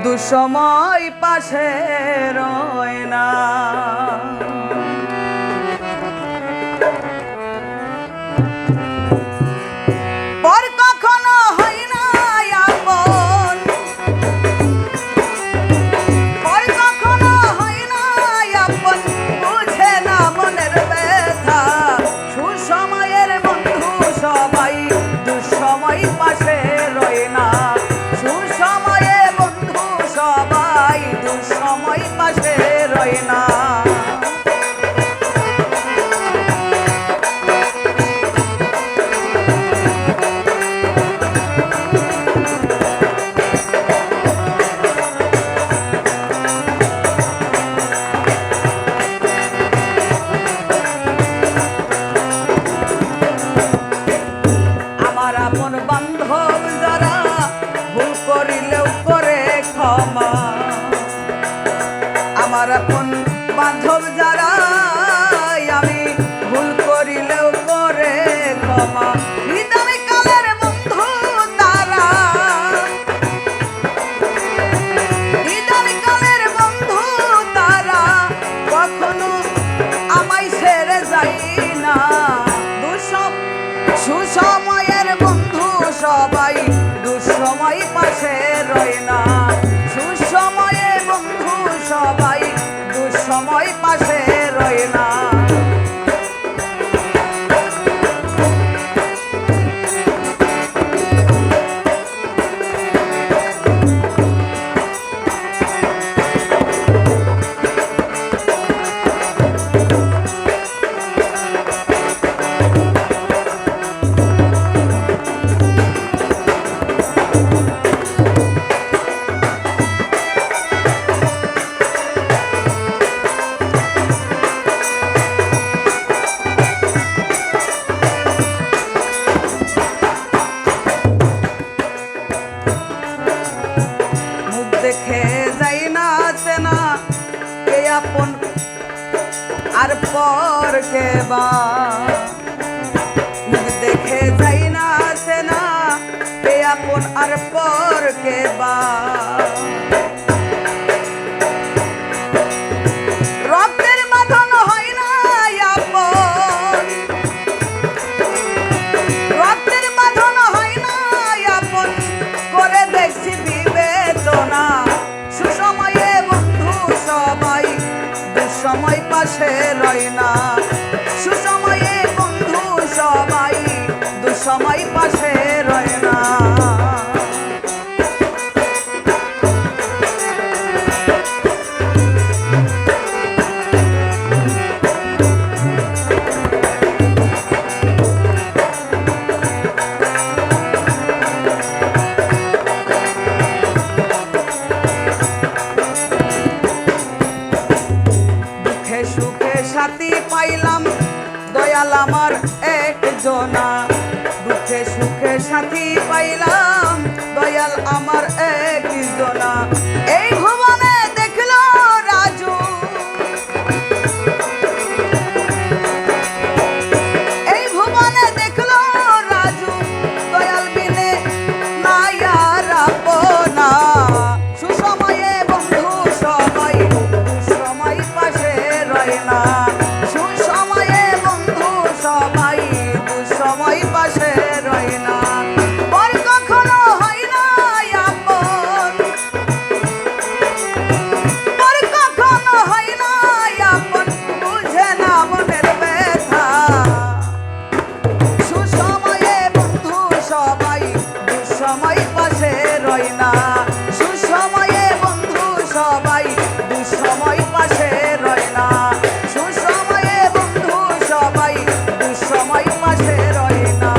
দুসময় পাশে রয় না। পর কখনো হয় না আপন, পর কখনো হয় না আপন, বুঝে না মনের ব্যথা। সুসময়ের বন্ধু সবাই দুঃসময় পাশে রয় না। সুসময়ে বন্ধু সবাই দুঃসময় পাশে রয় না। আপন বান্ধব যারা ভুল করিলেও করে ক্ষমা, আমার আপন বান্ধব যারা আমি ভুল করিলেও করে ক্ষমা। হৃদয় কালের বন্ধু তারা, হৃদয় কালের বন্ধু তারা, কখনো আমায় ছেড়ে যায় না। সুসময়ের বন্ধু সবাই দুঃসময় পাশে রয় না। সুসময়ে বন্ধু সবাই দুঃসময় পাশে রয় না। দেখে যাই না চেনা কে আপন আর পর কে বা, দেখে যাই না চেনা কে আপন আর পর কে বা। রক্তের বাঁধন হয় না আপন, রক্তের বাঁধন হয় না আপন, করে দেখছি বিবেচনা। সুসময়ে বন্ধু সবাই দুঃসময় পাশে রয় না। সুসময়ে বন্ধু সবাই দুঃসময় পাশে রয় না। সুখে সাথী পাইলাম দয়াল আমার একজনা। দুঃখে সুখে সাথী পাইলাম দয়াল আমার একজনা। এই ভুবনে দেখলো রাজু, এই ভুবনে দেখলো রাজু, দয়াল বিনে নাই আর আপনা। সুসময়ে বন্ধু সবাই দুঃসময় পাশে রয় না। সুসময়ে বন্ধু সবাই দুঃসময় পাশে রয় না। পর কখনো হয় না আপন, পর কখনো হয় না আপন, বুঝে না মনের ব্যথা। সুসময়ে বন্ধু সবাই দুঃসময় পাশে রয় না। সুসময়ে বন্ধু সবাই দুঃসময় পাশে রয় না। সুসময়ে বন্ধু সবাই দুঃসময় পাশে রয় না।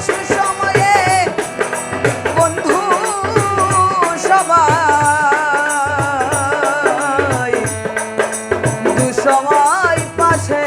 সুসময়ে বন্ধু সবাই দুঃসময় পাশে